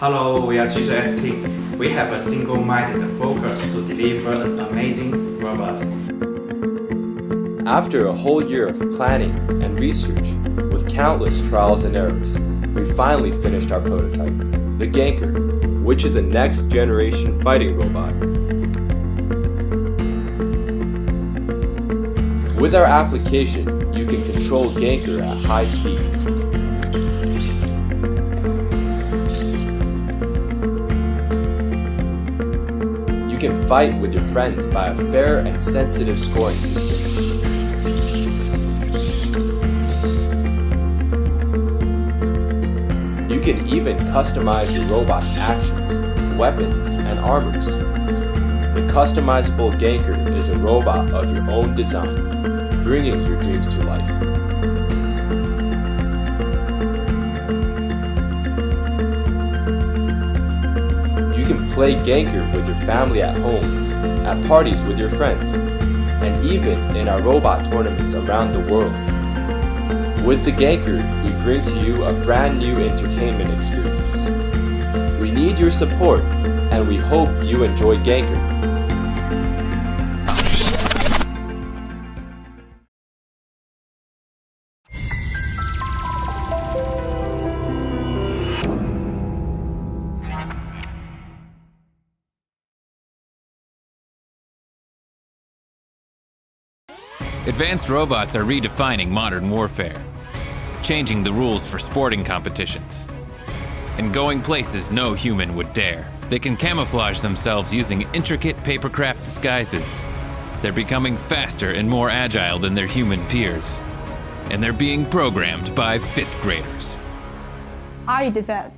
Hello, we are GGS team. We have a single-minded focus to deliver an amazing robot. After a whole year of planning and research, with countless trials and errors, we finally finished our prototype, the Ganker, which is a next-generation fighting robot. With our application, you can control Ganker at high speeds. You can fight with your friends by a fair and sensitive scoring system. You can even customize your robot's actions, weapons, and armors. The customizable Ganker is a robot of your own design, bringing your dreams to life. You can play Ganker with your family at home, at parties with your friends, and even in our robot tournaments around the world. With the Ganker, we bring to you a brand new entertainment experience. We need your support, and we hope you enjoy Ganker. Advanced robots are redefining modern warfare, changing the rules for sporting competitions, and going places no human would dare. They can camouflage themselves using intricate papercraft disguises. They're becoming faster and more agile than their human peers, and they're being programmed by 5th graders. I did that.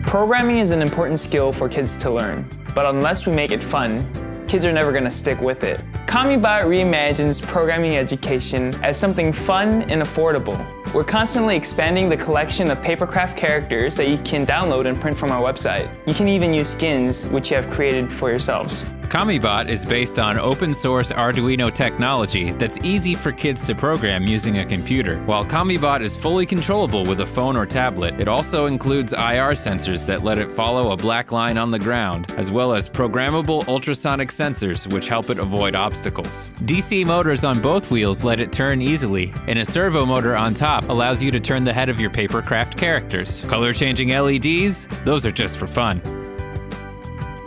Programming is an important skill for kids to learn, but unless we make it fun, kids are never going to stick with it. Kamibot reimagines programming education as something fun and affordable. We're constantly expanding the collection of papercraft characters that you can download and print from our website. You can even use skins which you have created for yourselves. Kamibot is based on open-source Arduino technology that's easy for kids to program using a computer. While Kamibot is fully controllable with a phone or tablet, it also includes IR sensors that let it follow a black line on the ground, as well as programmable ultrasonic sensors which help it avoid obstacles. DC motors on both wheels let it turn easily, and a servo motor on top allows you to turn the head of your papercraft characters. Color-changing LEDs? Those are just for fun.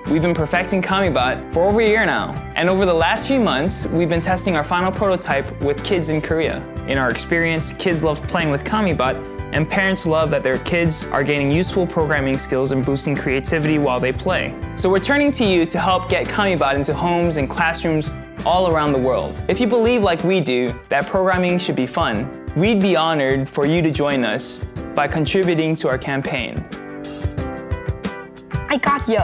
We've been perfecting Kamibot for over a year now, and over the last few months, we've been testing our final prototype with kids in Korea. In our experience, kids love playing with Kamibot, and parents love that their kids are gaining useful programming skills and boosting creativity while they play. So we're turning to you to help get Kamibot into homes and classrooms all around the world. If you believe, like we do, that programming should be fun, we'd be honored for you to join us by contributing to our campaign. I got you.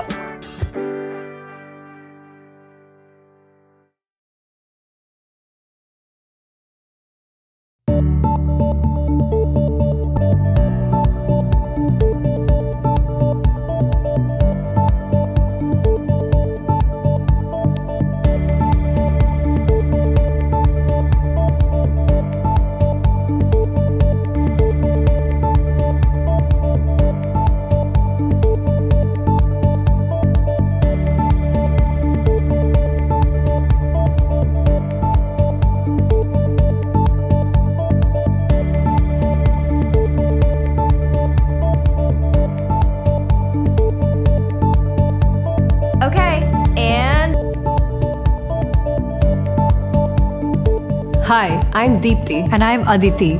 Hi, I'm Deepti. And I'm Aditi.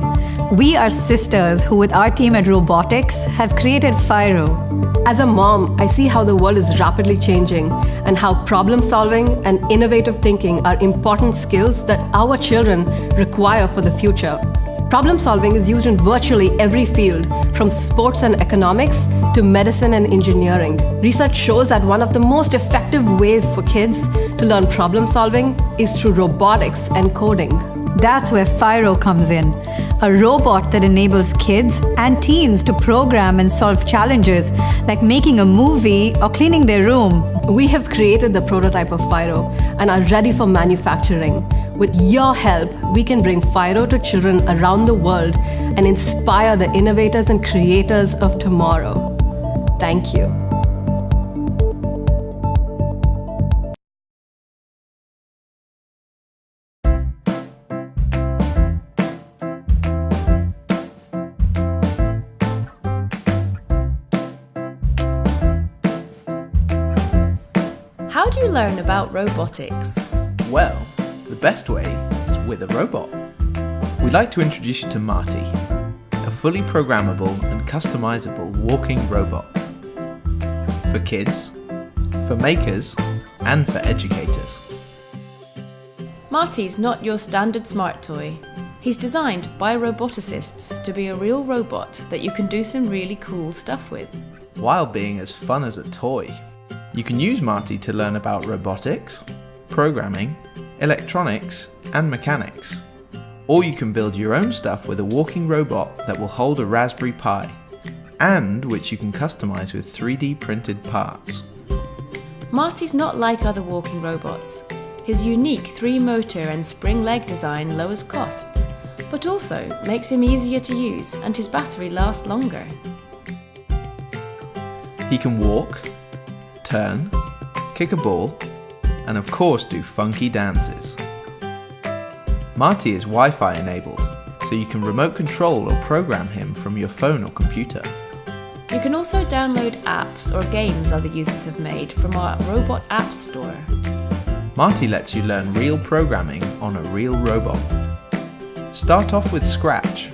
We are sisters who, with our team at Robotics, have created PHIRO. As a mom, I see how the world is rapidly changing and how problem solving and innovative thinking are important skills that our children require for the future. Problem solving is used in virtually every field, from sports and economics to medicine and engineering. Research shows that one of the most effective ways for kids to learn problem solving is through robotics and coding. That's where PHIRO comes in, a robot that enables kids and teens to program and solve challenges like making a movie or cleaning their room. We have created the prototype of PHIRO and are ready for manufacturing. With your help, we can bring PHIRO to children around the world and inspire the innovators and creators of tomorrow. Thank you. How do you learn about robotics? Well, the best way is with a robot. We'd like to introduce you to Marty, a fully programmable and customizable walking robot. For kids, for makers, and for educators. Marty's not your standard smart toy. He's designed by roboticists to be a real robot that you can do some really cool stuff with. While being as fun as a toy. You can use Marty to learn about robotics, programming, electronics, and mechanics. Or you can build your own stuff with a walking robot that will hold a Raspberry Pi, and which you can customize with 3D printed parts. Marty's not like other walking robots. His unique 3-motor and spring leg design lowers costs, but also makes him easier to use and his battery lasts longer. He can walk, turn, kick a ball, and of course do funky dances. Marty is Wi-Fi enabled, so you can remote control or program him from your phone or computer. You can also download apps or games other users have made from our Robot App Store. Marty lets you learn real programming on a real robot. Start off with Scratch,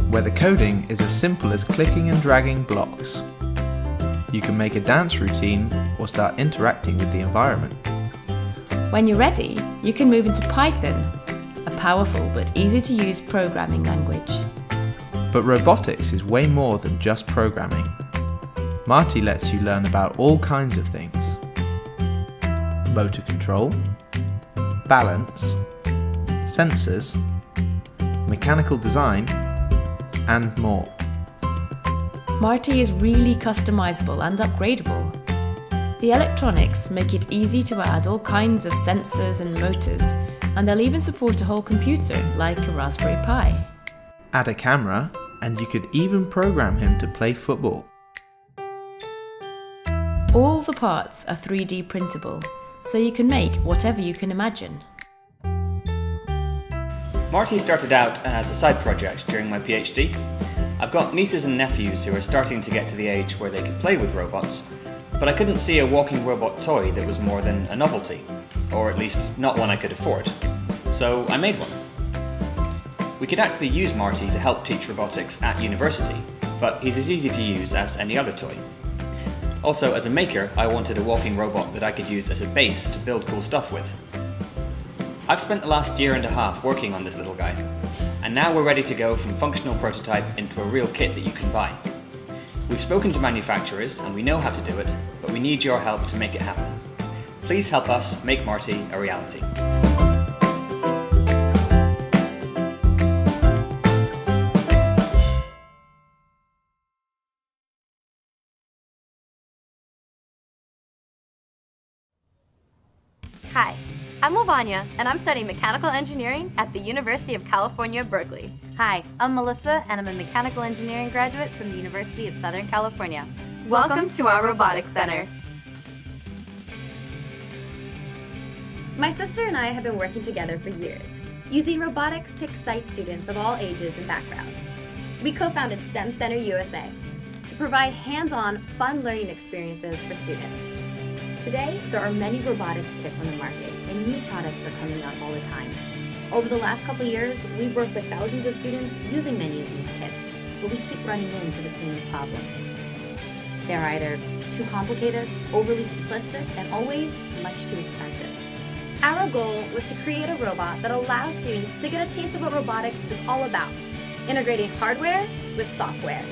where the coding is as simple as clicking and dragging blocks. You can make a dance routine or start interacting with the environment. When you're ready, you can move into Python, a powerful but easy to use programming language. But robotics is way more than just programming. Marty lets you learn about all kinds of things. Motor control, balance, sensors, mechanical design, and more. Marty is really customizable and upgradable. The electronics make it easy to add all kinds of sensors and motors, and they'll even support a whole computer like a Raspberry Pi. Add a camera, and you could even program him to play football. All the parts are 3D printable, so you can make whatever you can imagine. Marty started out as a side project during my PhD. I've got nieces and nephews who are starting to get to the age where they could play with robots, but I couldn't see a walking robot toy that was more than a novelty, or at least not one I could afford. So I made one. We could actually use Marty to help teach robotics at university, but he's as easy to use as any other toy. Also, as a maker, I wanted a walking robot that I could use as a base to build cool stuff with. I've spent the last year and a half working on this little guy, and now we're ready to go from functional prototype into a real kit that you can buy. We've spoken to manufacturers and we know how to do it, but we need your help to make it happen. Please help us make Marty a reality. Hi, I'm Lavanya, and I'm studying mechanical engineering at the University of California, Berkeley. Hi, I'm Melissa, and I'm a mechanical engineering graduate from the University of Southern California. Welcome to our Robotics Center. My sister and I have been working together for years, using robotics to excite students of all ages and backgrounds. We co-founded STEM Center USA to provide hands-on, fun learning experiences for students. Today, there are many robotics kits on the market, and new products are coming out all the time. Over the last couple of years, we've worked with thousands of students using many of these kits, but we keep running into the same problems. They're either too complicated, overly simplistic, and always much too expensive. Our goal was to create a robot that allows students to get a taste of what robotics is all about, integrating hardware with software.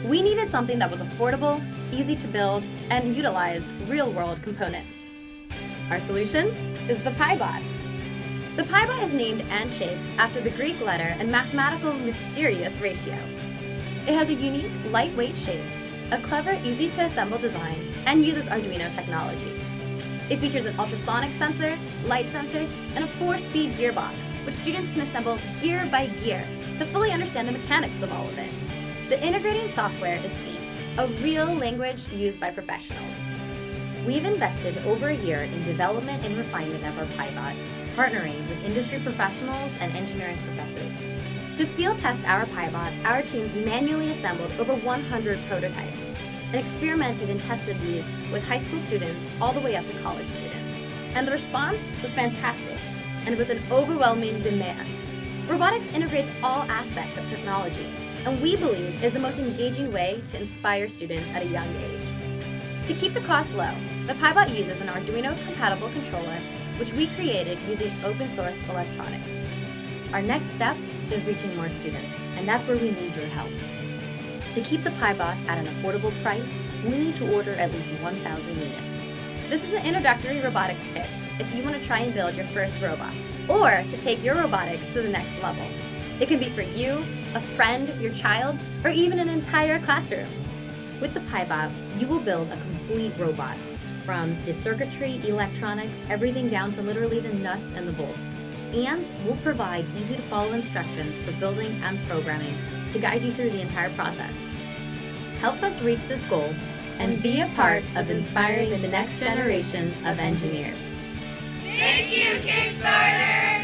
We needed something that was affordable, easy to build, and utilized real-world components. Our solution is the PHIBot. The PHIBot is named and shaped after the Greek letter and mathematical mysterious ratio. It has a unique, lightweight shape, a clever, easy-to-assemble design, and uses Arduino technology. It features an ultrasonic sensor, light sensors, and a 4-speed gearbox, which students can assemble gear by gear to fully understand the mechanics of all of it. The integrating software is C, a real language used by professionals. We've invested over a year in development and refinement of our PHIRO, partnering with industry professionals and engineering professors. To field test our PHIRO, our teams manually assembled over 100 prototypes and experimented and tested these with high school students all the way up to college students. And the response was fantastic, and with an overwhelming demand. Robotics integrates all aspects of technology, and we believe is the most engaging way to inspire students at a young age. To keep the cost low, the PHIRO uses an Arduino-compatible controller, which we created using open-source electronics. Our next step is reaching more students, and that's where we need your help. To keep the PHIRO at an affordable price, we need to order at least 1,000 units. This is an introductory robotics kit if you want to try and build your first robot, or to take your robotics to the next level. It can be for you, a friend, your child, or even an entire classroom. With the PHIRO, you will build a complete robot, from the circuitry, electronics, everything down to literally the nuts and the bolts. And we'll provide easy-to-follow instructions for building and programming to guide you through the entire process. Help us reach this goal and be a part of inspiring the next generation of engineers. Thank you, Kickstarter!